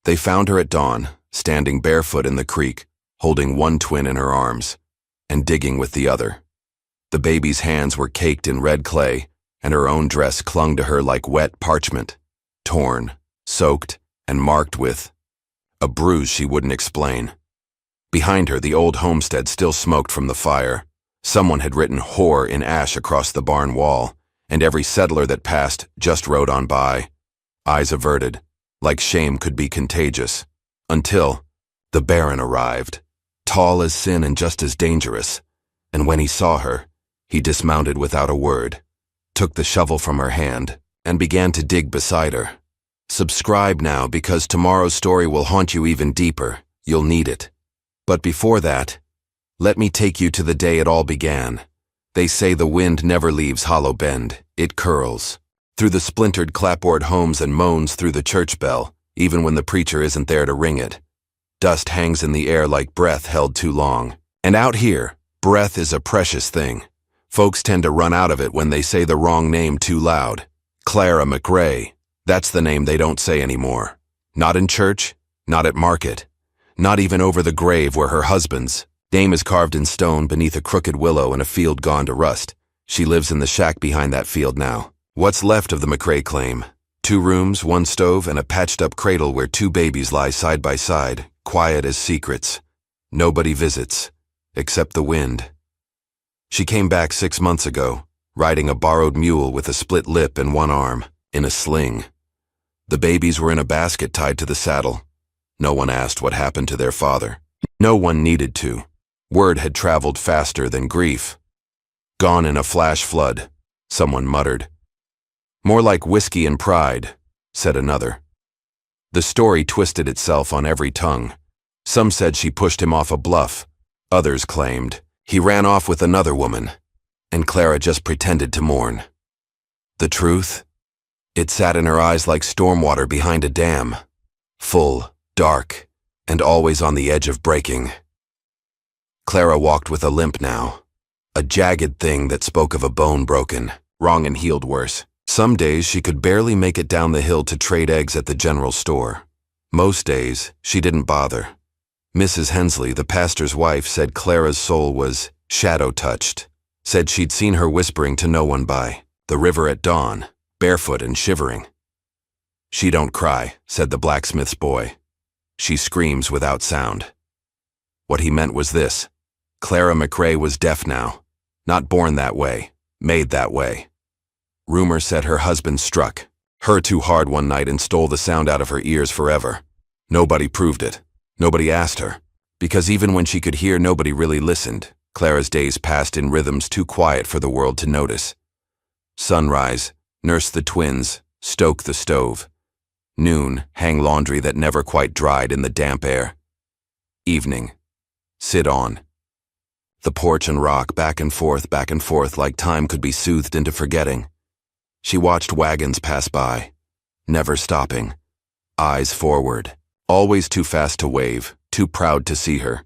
They found her at dawn, standing barefoot in the creek, holding one twin in her arms, and digging with the other. The baby's hands were caked in red clay, and her own dress clung to her like wet parchment, torn, soaked, and marked with a bruise she wouldn't explain. Behind her, the old homestead still smoked from the fire. Someone had written "whore" in ash across the barn wall, and every settler that passed just rode on by, eyes averted, like shame could be contagious, until the Baron arrived, tall as sin and just as dangerous, and when he saw her, he dismounted without a word, took the shovel from her hand, and began to dig beside her. Subscribe now, because tomorrow's story will haunt you even deeper. You'll need it. But before that, let me take you to the day it all began. They say the wind never leaves Hollow Bend. It curls through the splintered clapboard homes and moans through the church bell, even when the preacher isn't there to ring it. Dust hangs in the air like breath held too long. And out here, breath is a precious thing. Folks tend to run out of it when they say the wrong name too loud. Clara McRae, that's the name they don't say anymore. Not in church, not at market, not even over the grave where her husband's name is carved in stone beneath a crooked willow in a field gone to rust. She lives in the shack behind that field now. What's left of the McRae claim? 2 rooms, 1 stove, and a patched-up cradle where 2 babies lie side by side, quiet as secrets. Nobody visits, except the wind. She came back 6 months ago, riding a borrowed mule with a split lip and 1 arm, in a sling. The babies were in a basket tied to the saddle. No one asked what happened to their father. No one needed to. Word had traveled faster than grief. Gone in a flash flood, someone muttered. More like whiskey and pride, said another. The story twisted itself on every tongue. Some said she pushed him off a bluff. Others claimed he ran off with another woman, and Clara just pretended to mourn. The truth? It sat in her eyes like stormwater behind a dam, full, dark, and always on the edge of breaking. Clara walked with a limp now, a jagged thing that spoke of a bone broken, wrong and healed worse. Some days she could barely make it down the hill to trade eggs at the general store. Most days, she didn't bother. Mrs. Hensley, the pastor's wife, said Clara's soul was shadow-touched, said she'd seen her whispering to no one by the river at dawn, barefoot and shivering. She don't cry, said the blacksmith's boy. She screams without sound. What he meant was this. Clara McRae was deaf now, not born that way, made that way. Rumor said her husband struck her too hard one night and stole the sound out of her ears forever. Nobody proved it. Nobody asked her. Because even when she could hear, nobody really listened. Clara's days passed in rhythms too quiet for the world to notice. Sunrise, nurse the twins, stoke the stove. Noon, hang laundry that never quite dried in the damp air. Evening, sit on the porch and rock back and forth like time could be soothed into forgetting. She watched wagons pass by, never stopping, eyes forward, always too fast to wave, too proud to see her.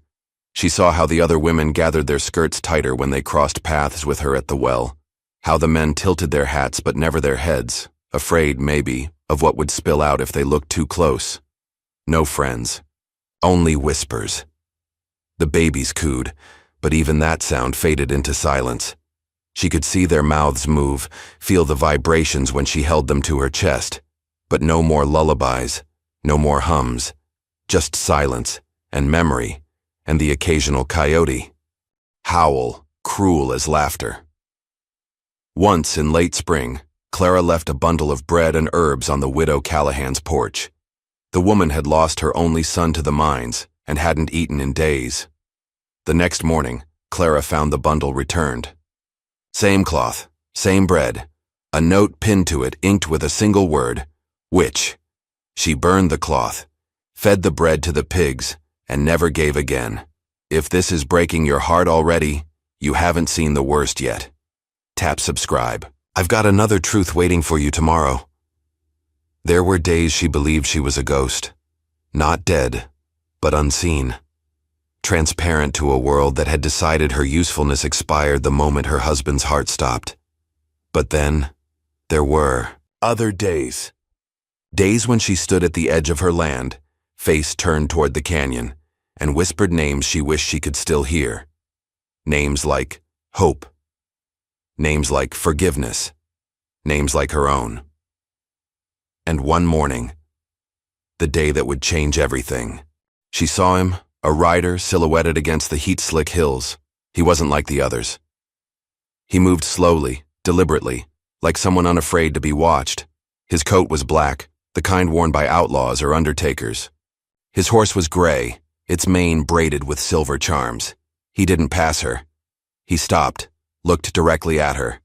She saw how the other women gathered their skirts tighter when they crossed paths with her at the well, how the men tilted their hats but never their heads, afraid, maybe, of what would spill out if they looked too close. No friends, only whispers. The babies cooed, but even that sound faded into silence. She could see their mouths move, feel the vibrations when she held them to her chest, but no more lullabies, no more hums, just silence and memory and the occasional coyote. Howl, cruel as laughter. Once in late spring, Clara left a bundle of bread and herbs on the widow Callahan's porch. The woman had lost her only son to the mines and hadn't eaten in days. The next morning, Clara found the bundle returned. Same cloth, same bread, a note pinned to it inked with a single word, witch. She burned the cloth, fed the bread to the pigs, and never gave again. If this is breaking your heart already, you haven't seen the worst yet. Tap subscribe. I've got another truth waiting for you tomorrow. There were days she believed she was a ghost. Not dead, but unseen. Transparent to a world that had decided her usefulness expired the moment her husband's heart stopped. But then, there were other days. Days when she stood at the edge of her land, face turned toward the canyon, and whispered names she wished she could still hear. Names like hope. Names like forgiveness. Names like her own. And one morning, the day that would change everything, she saw him, a rider silhouetted against the heat-slick hills. He wasn't like the others. He moved slowly, deliberately, like someone unafraid to be watched. His coat was black, the kind worn by outlaws or undertakers. His horse was gray, its mane braided with silver charms. He didn't pass her. He stopped, looked directly at her,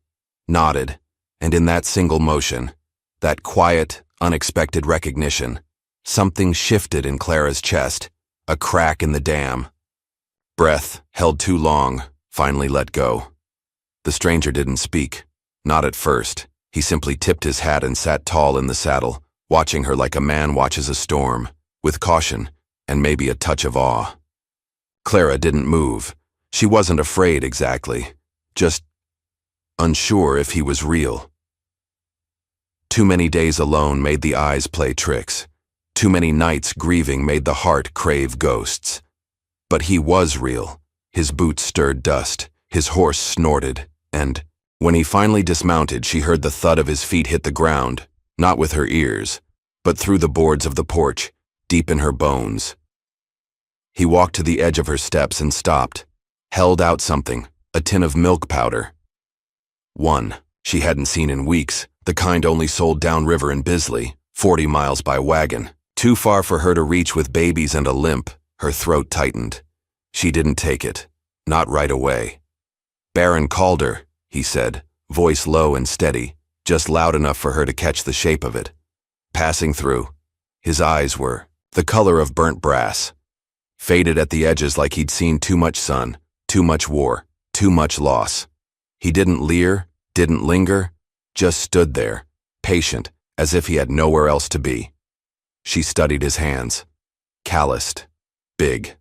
nodded, and in that single motion, that quiet, unexpected recognition, something shifted in Clara's chest, a crack in the dam. Breath, held too long, finally let go. The stranger didn't speak, not at first. He simply tipped his hat and sat tall in the saddle, watching her like a man watches a storm, with caution and maybe a touch of awe. Clara didn't move. She wasn't afraid exactly, just unsure if he was real. Too many days alone made the eyes play tricks. Too many nights grieving made the heart crave ghosts. But he was real. His boots stirred dust, his horse snorted, and when he finally dismounted, she heard the thud of his feet hit the ground, not with her ears, but through the boards of the porch, deep in her bones. He walked to the edge of her steps and stopped, held out something, a tin of milk powder. One she hadn't seen in weeks, the kind only sold downriver in Bisley, 40 miles by wagon. Too far for her to reach with babies and a limp. Her throat tightened. She didn't take it, not right away. "Baron called her," he said, voice low and steady, just loud enough for her to catch the shape of it. Passing through, his eyes were the color of burnt brass, faded at the edges like he'd seen too much sun, too much war, too much loss. He didn't leer, didn't linger, just stood there, patient, as if he had nowhere else to be. She studied his hands. Calloused. Big.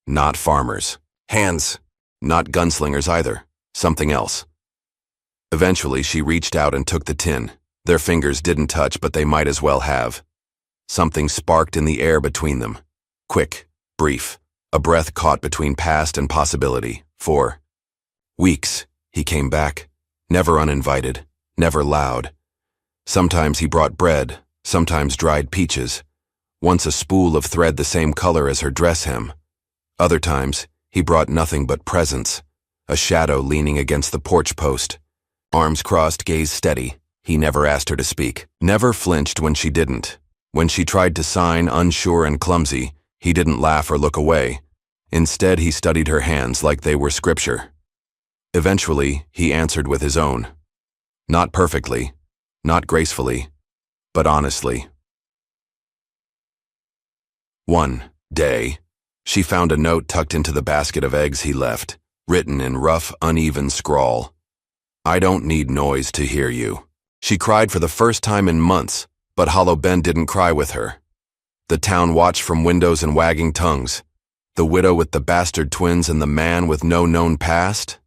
Not farmers. Hands. Not gunslingers either. Something else. Eventually, she reached out and took the tin. Their fingers didn't touch, but they might as well have. Something sparked in the air between them. Quick, brief, a breath caught between past and possibility. For weeks, he came back. Never uninvited. Never loud. Sometimes he brought bread, sometimes dried peaches. Once a spool of thread the same color as her dress hem. Other times, he brought nothing but presence. A shadow leaning against the porch post. Arms crossed, gaze steady. He never asked her to speak. Never flinched when she didn't. When she tried to sign, unsure and clumsy, he didn't laugh or look away. Instead, he studied her hands like they were scripture. Eventually, he answered with his own. Not perfectly, not gracefully, but honestly. One day, she found a note tucked into the basket of eggs he left, written in rough, uneven scrawl. "I don't need noise to hear you." She cried for the first time in months, but Hollow Bend didn't cry with her. The town watched from windows and wagging tongues. The widow with the bastard twins and the man with no known past?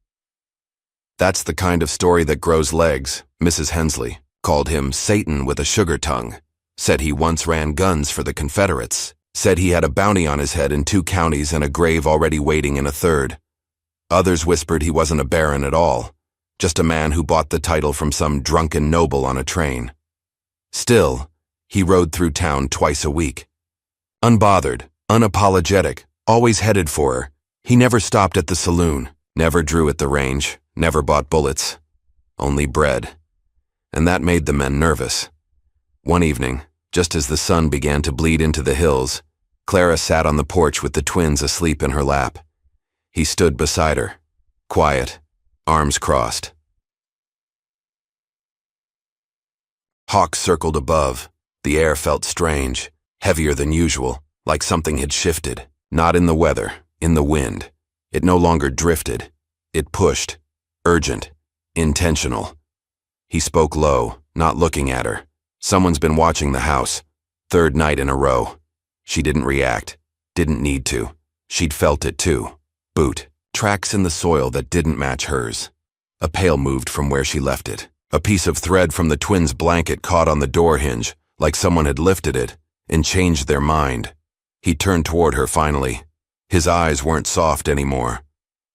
That's the kind of story that grows legs. Mrs. Hensley called him Satan with a sugar tongue, said he once ran guns for the Confederates, said he had a bounty on his head in 2 counties and a grave already waiting in a 3rd. Others whispered he wasn't a baron at all, just a man who bought the title from some drunken noble on a train. Still, he rode through town twice a week. Unbothered, unapologetic, always headed for her. He never stopped at the saloon, never drew at the range, never bought bullets. Only bread. And that made the men nervous. One evening, just as the sun began to bleed into the hills, Clara sat on the porch with the twins asleep in her lap. He stood beside her, quiet, arms crossed. Hawks circled above. The air felt strange, heavier than usual, like something had shifted. Not in the weather, in the wind. It no longer drifted. It pushed. Urgent. Intentional. He spoke low, not looking at her. Someone's been watching the house. 3rd night in a row. She didn't react. Didn't need to. She'd felt it too. Boot. Tracks in the soil that didn't match hers. A pail moved from where she left it. A piece of thread from the twins' blanket caught on the door hinge, like someone had lifted it and changed their mind. He turned toward her finally. His eyes weren't soft anymore.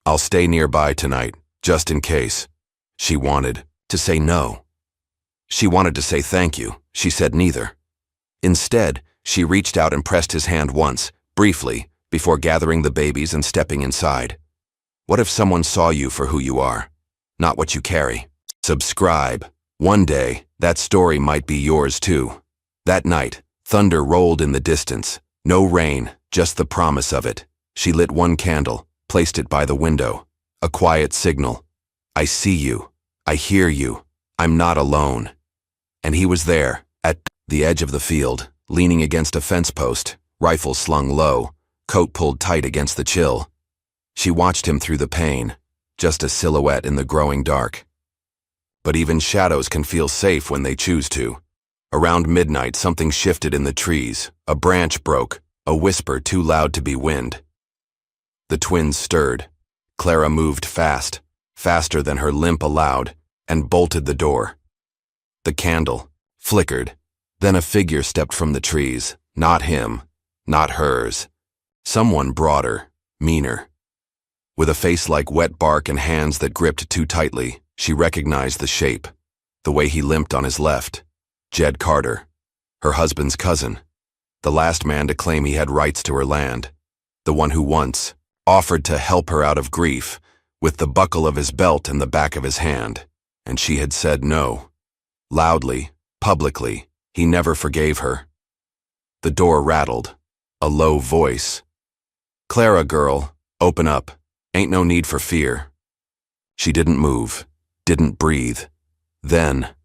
"I'll stay nearby tonight, just in case." She wanted to say no. She wanted to say thank you. She said neither. Instead, she reached out and pressed his hand once, briefly, before gathering the babies and stepping inside. What if someone saw you for who you are, not what you carry? Subscribe. One day, that story might be yours too. That night, thunder rolled in the distance. No rain, just the promise of it. She lit one candle, placed it by the window. A quiet signal. I see you. I hear you. I'm not alone. And he was there, at the edge of the field, leaning against a fence post, rifle slung low, coat pulled tight against the chill. She watched him through the pain, just a silhouette in the growing dark. But even shadows can feel safe when they choose to. Around midnight, something shifted in the trees. A branch broke, a whisper too loud to be wind. The twins stirred. Clara moved fast, faster than her limp allowed, and bolted the door. The candle flickered. Then a figure stepped from the trees. Not him, not hers. Someone broader, meaner. With a face like wet bark and hands that gripped too tightly, she recognized the shape, the way he limped on his left. Jed Carter, her husband's cousin, the last man to claim he had rights to her land, the one who once offered to help her out of grief with the buckle of his belt in the back of his hand, and she had said no. Loudly, publicly, he never forgave her. The door rattled, a low voice. "Clara, girl, open up. Ain't no need for fear." She didn't move, didn't breathe. Then,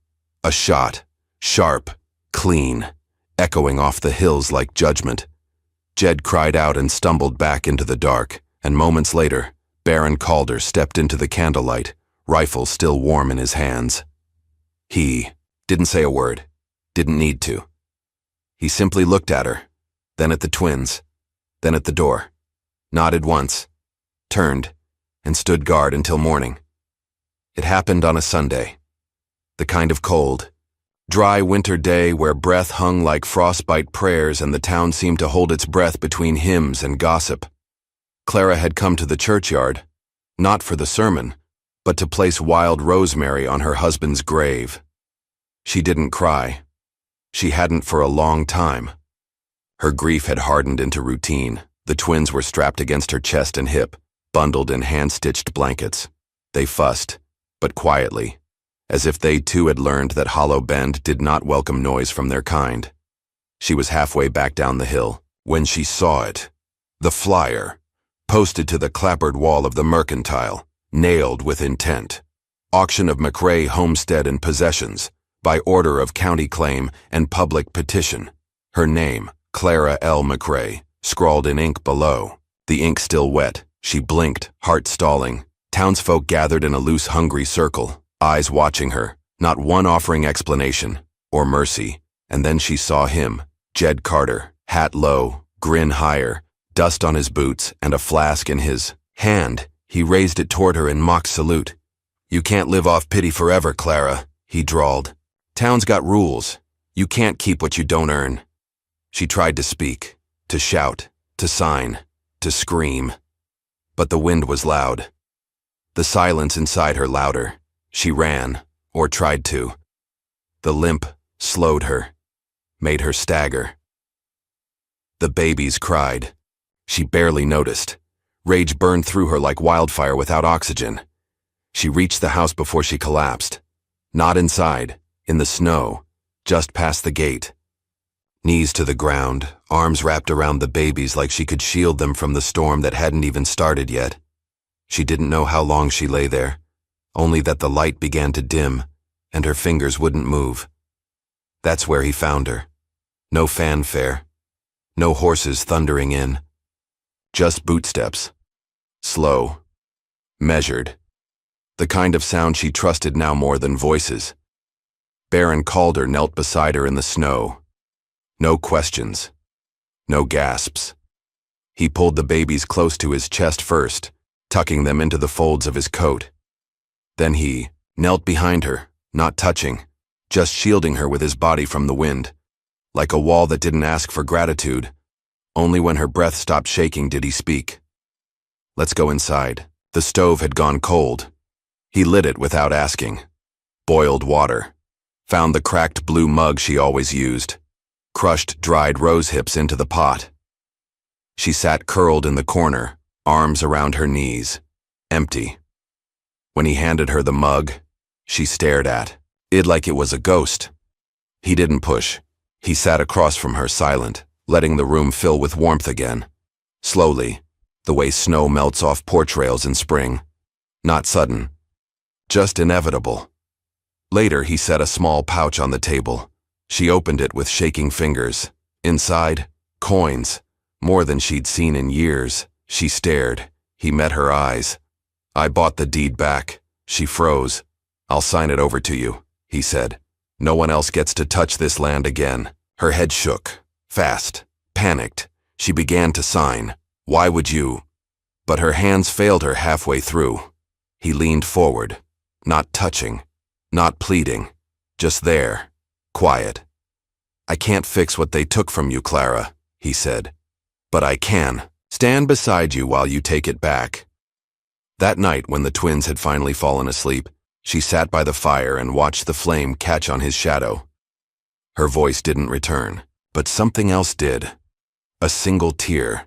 a shot. Sharp, clean, echoing off the hills like judgment. Jed cried out and stumbled back into the dark, and moments later, Baron Calder stepped into the candlelight, rifle still warm in his hands. He didn't say a word, didn't need to. He simply looked at her, then at the twins, then at the door, nodded once, turned, and stood guard until morning. It happened on a Sunday. The kind of cold, dry winter day where breath hung like frostbite prayers and the town seemed to hold its breath between hymns and gossip. Clara had come to the churchyard, not for the sermon, but to place wild rosemary on her husband's grave. She didn't cry. She hadn't for a long time. Her grief had hardened into routine. The twins were strapped against her chest and hip, bundled in hand-stitched blankets. They fussed, but quietly, as if they too had learned that Hollow Bend did not welcome noise from their kind. She was halfway back down the hill when she saw it. The flyer, posted to the clapboard wall of the mercantile, nailed with intent. Auction of McRae homestead and possessions, by order of county claim and public petition. Her name, Clara L. McRae, scrawled in ink below. The ink still wet. She blinked, heart stalling. Townsfolk gathered in a loose, hungry circle, eyes watching her, not one offering explanation or mercy. And then she saw him, Jed Carter, hat low, grin higher, dust on his boots, and a flask in his hand. He raised it toward her in mock salute. "You can't live off pity forever, Clara," he drawled. "Town's got rules. You can't keep what you don't earn." She tried to speak, to shout, to sign, to scream. But the wind was loud. The silence inside her louder. She ran, or tried to. The limp slowed her, made her stagger. The babies cried. She barely noticed. Rage burned through her like wildfire without oxygen. She reached the house before she collapsed. Not inside, in the snow, just past the gate. Knees to the ground, arms wrapped around the babies like she could shield them from the storm that hadn't even started yet. She didn't know how long she lay there, only that the light began to dim, and her fingers wouldn't move. That's where he found her. No fanfare. No horses thundering in. Just bootsteps. Slow. Measured. The kind of sound she trusted now more than voices. Baron Calder knelt beside her in the snow. No questions. No gasps. He pulled the babies close to his chest first, tucking them into the folds of his coat. Then he knelt behind her, not touching, just shielding her with his body from the wind, like a wall that didn't ask for gratitude, Only when her breath stopped shaking did he speak. "Let's go inside." The stove had gone cold. He lit it without asking. Boiled water. Found the cracked blue mug she always used. Crushed dried rose hips into the pot. She sat curled in the corner, arms around her knees. Empty. When he handed her the mug, she stared at it like it was a ghost. He didn't push. He sat across from her, silent, letting the room fill with warmth again. Slowly, the way snow melts off porch rails in spring. Not sudden. Just inevitable. Later, he set a small pouch on the table. She opened it with shaking fingers. Inside, coins. More than she'd seen in years. She stared. He met her eyes. "I bought the deed back." She froze. "I'll sign it over to you," he said. "No one else gets to touch this land again." Her head shook. Fast. Panicked. She began to sign. "Why would you?" But her hands failed her halfway through. He leaned forward. Not touching. Not pleading. Just there. Quiet. "I can't fix what they took from you, Clara," he said. "But I can. Stand beside you while you take it back." That night, when the twins had finally fallen asleep, she sat by the fire and watched the flame catch on his shadow. Her voice didn't return, but something else did. A single tear.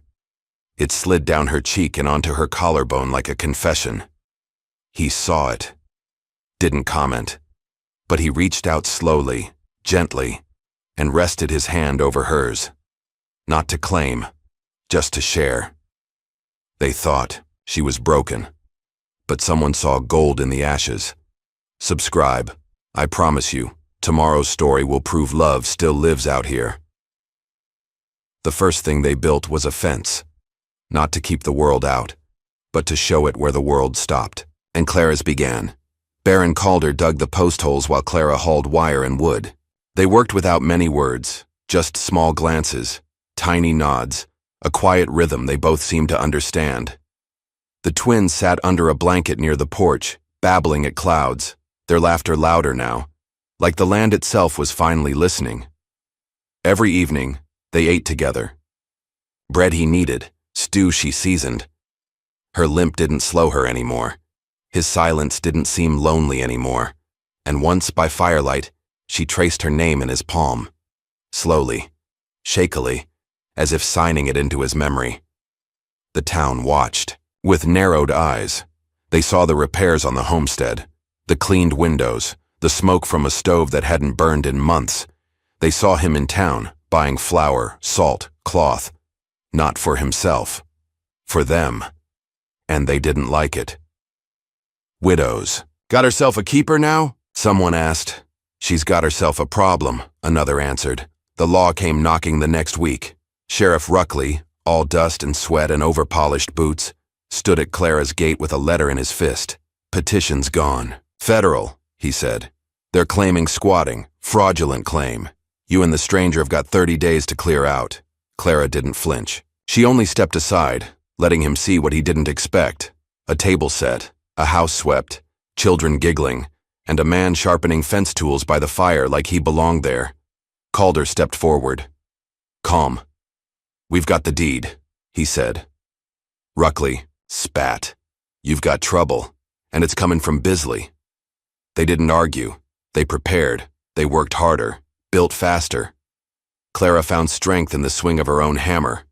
It slid down her cheek and onto her collarbone like a confession. He saw it. Didn't comment. But he reached out slowly, gently, and rested his hand over hers. Not to claim, just to share. They thought she was broken. But someone saw gold in the ashes. Subscribe. I promise you, tomorrow's story will prove love still lives out here. The first thing they built was a fence. Not to keep the world out, but to show it where the world stopped. And Clara's began. Baron Calder dug the post holes while Clara hauled wire and wood. They worked without many words, just small glances, tiny nods, a quiet rhythm they both seemed to understand. The twins sat under a blanket near the porch, babbling at clouds, their laughter louder now, like the land itself was finally listening. Every evening, they ate together. Bread he needed, stew she seasoned. Her limp didn't slow her anymore. His silence didn't seem lonely anymore. And once, by firelight, she traced her name in his palm. Slowly, shakily, as if signing it into his memory. The town watched. With narrowed eyes, they saw the repairs on the homestead, the cleaned windows, the smoke from a stove that hadn't burned in months. They saw him in town, buying flour, salt, cloth. Not for himself. For them. And they didn't like it. "Widows. Got herself a keeper now?" someone asked. "She's got herself a problem," another answered. The law came knocking the next week. Sheriff Ruckley, all dust and sweat and over-polished boots, stood at Clara's gate with a letter in his fist. "Petition's gone. Federal," he said. "They're claiming squatting, fraudulent claim. You and the stranger have got 30 days to clear out." Clara didn't flinch. She only stepped aside, letting him see what he didn't expect. A table set, a house swept, children giggling, and a man sharpening fence tools by the fire like he belonged there. Calder stepped forward. "Calm. We've got the deed," he said. Ruckley spat. "You've got trouble, and it's coming from Bisley." They didn't argue. They prepared. They worked harder, built faster. Clara found strength in the swing of her own hammer.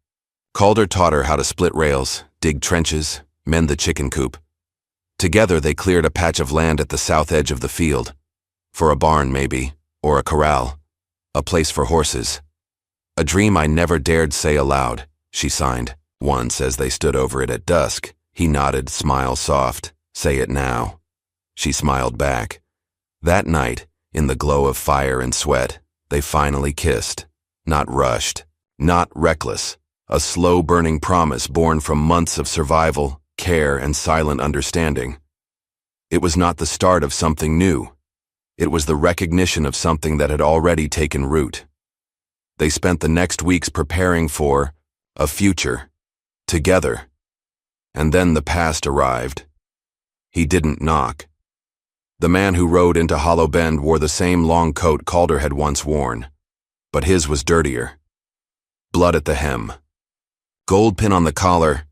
Calder taught her how to split rails, dig trenches, mend the chicken coop. Together they cleared a patch of land at the south edge of the field. For a barn, maybe, or a corral. A place for horses. "A dream I never dared say aloud," she signed. Once, as they stood over it at dusk, he nodded, smile soft. "Say it now." She smiled back. That night, in the glow of fire and sweat, they finally kissed. Not rushed, not reckless. A slow-burning promise born from months of survival, care, and silent understanding. It was not the start of something new. It was the recognition of something that had already taken root. They spent the next weeks preparing for a future. Together. And then the past arrived. He didn't knock. The man who rode into Hollow Bend wore the same long coat Calder had once worn, but his was dirtier. Blood at the hem, Gold pin on the collar.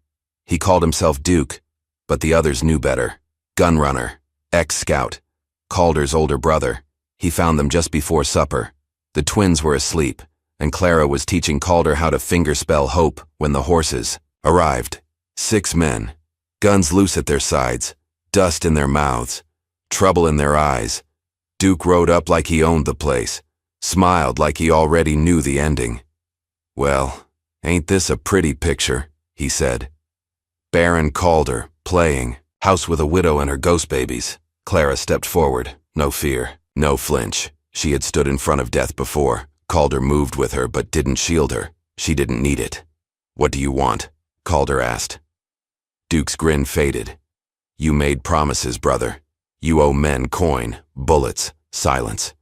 He called himself Duke, but the others knew better. Gunrunner, ex-scout, Calder's older brother. He found them just before supper. The twins were asleep, and Clara was teaching Calder how to fingerspell hope when the horses arrived. 6 men, guns loose at their sides, dust in their mouths, trouble in their eyes. Duke rode up like he owned the place, smiled like he already knew the ending. "Well, ain't this a pretty picture?" he said. Baron Calder, playing, house with a widow and her ghost babies. Clara stepped forward, no fear, no flinch. She had stood in front of death before. Calder moved with her but didn't shield her. She didn't need it. "What do you want?" Calder asked. Duke's grin faded. "You made promises, brother. You owe men coin, bullets, silence.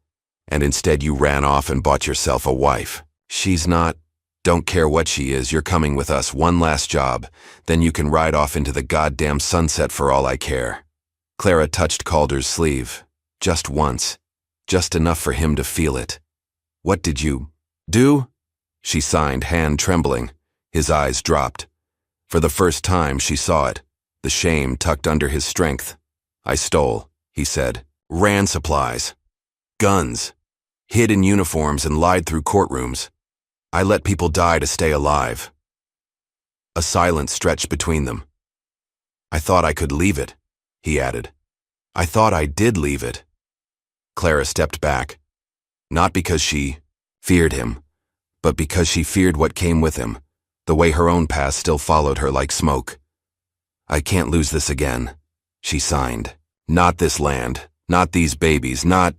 And instead you ran off and bought yourself a wife. She's not. Don't care what she is, you're coming with us, one last job. Then you can ride off into the goddamn sunset for all I care." Clara touched Calder's sleeve. Just once. Just enough for him to feel it. "What did you do?" She signed, hand trembling. His eyes dropped. For the first time she saw it, the shame tucked under his strength. "I stole," he said. "Ran supplies. Guns. Hid in uniforms and lied through courtrooms. I let people die to stay alive." A silence stretched between them. "I thought I could leave it," he added. "I thought I did leave it." Clara stepped back. Not because she feared him, but because she feared what came with him, the way her own past still followed her like smoke. "I can't lose this again," she signed. "Not this land, not these babies, not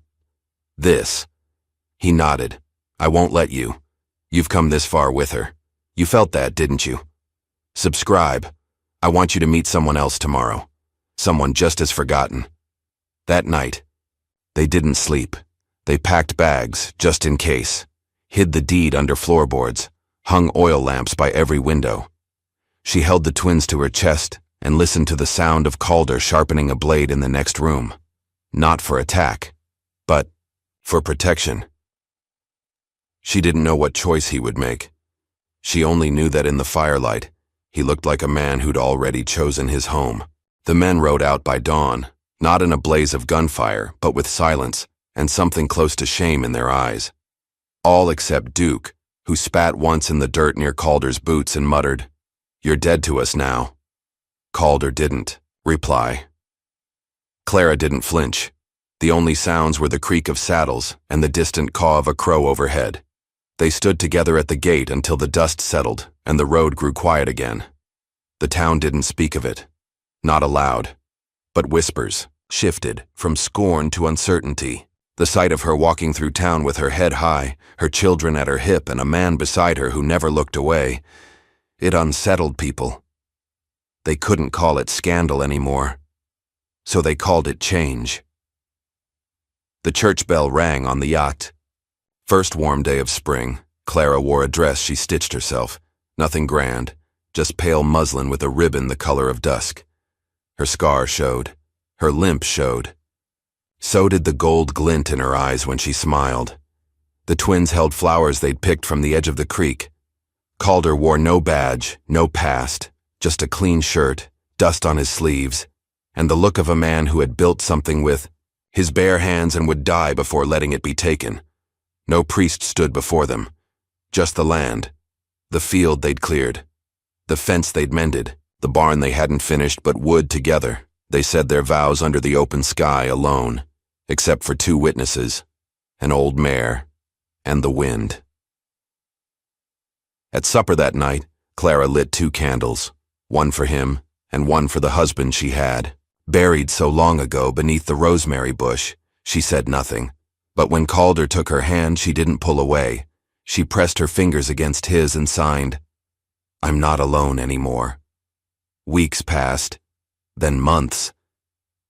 this." He nodded. "I won't let you. You've come this far with her. You felt that, didn't you? Subscribe. I want you to meet someone else tomorrow. Someone just as forgotten." That night, they didn't sleep. They packed bags, just in case, hid the deed under floorboards, hung oil lamps by every window. She held the twins to her chest and listened to the sound of Calder sharpening a blade in the next room. Not for attack, but for protection. She didn't know what choice he would make. She only knew that in the firelight, he looked like a man who'd already chosen his home. The men rode out by dawn, not in a blaze of gunfire, but with silence and something close to shame in their eyes. All except Duke, who spat once in the dirt near Calder's boots and muttered, "You're dead to us now." Calder didn't reply. Clara didn't flinch. The only sounds were the creak of saddles and the distant caw of a crow overhead. They stood together at the gate until the dust settled and the road grew quiet again. The town didn't speak of it. Not aloud. But whispers shifted from scorn to uncertainty. The sight of her walking through town with her head high, her children at her hip, and a man beside her who never looked away, it unsettled people. They couldn't call it scandal anymore, so they called it change. The church bell rang on the yacht. First warm day of spring, Clara wore a dress she stitched herself. Nothing grand, just pale muslin with a ribbon the color of dusk. Her scar showed. Her limp showed. So did the gold glint in her eyes when she smiled. The twins held flowers they'd picked from the edge of the creek. Calder wore no badge, no past, just a clean shirt, dust on his sleeves, and the look of a man who had built something with his bare hands and would die before letting it be taken. No priest stood before them. Just the land, the field they'd cleared, the fence they'd mended, the barn they hadn't finished but would together. They said their vows under the open sky alone, except for 2 witnesses, an old mare and the wind. At supper that night, Clara lit 2 candles, one for him and one for the husband she had. Buried so long ago beneath the rosemary bush, she said nothing. But when Calder took her hand, she didn't pull away. She pressed her fingers against his and signed, "I'm not alone anymore." Weeks passed, then months.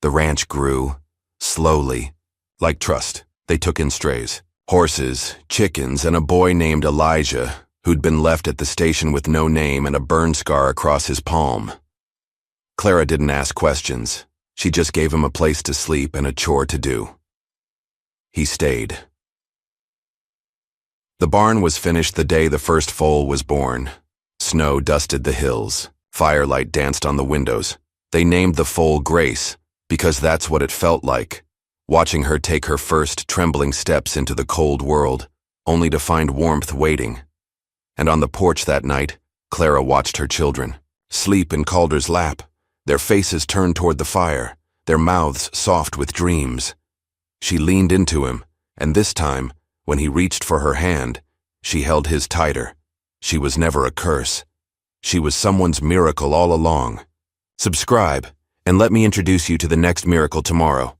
The ranch grew, slowly. Like trust, they took in strays. Horses, chickens, and a boy named Elijah, who'd been left at the station with no name and a burn scar across his palm. Clara didn't ask questions. She just gave him a place to sleep and a chore to do. He stayed. The barn was finished the day the first foal was born. Snow dusted the hills. Firelight danced on the windows. They named the foal Grace, because that's what it felt like, watching her take her first trembling steps into the cold world, only to find warmth waiting. And on the porch that night, Clara watched her children sleep in Calder's lap, their faces turned toward the fire, their mouths soft with dreams. She leaned into him, and this time, when he reached for her hand, she held his tighter. She was never a curse. She was someone's miracle all along. Subscribe, and let me introduce you to the next miracle tomorrow.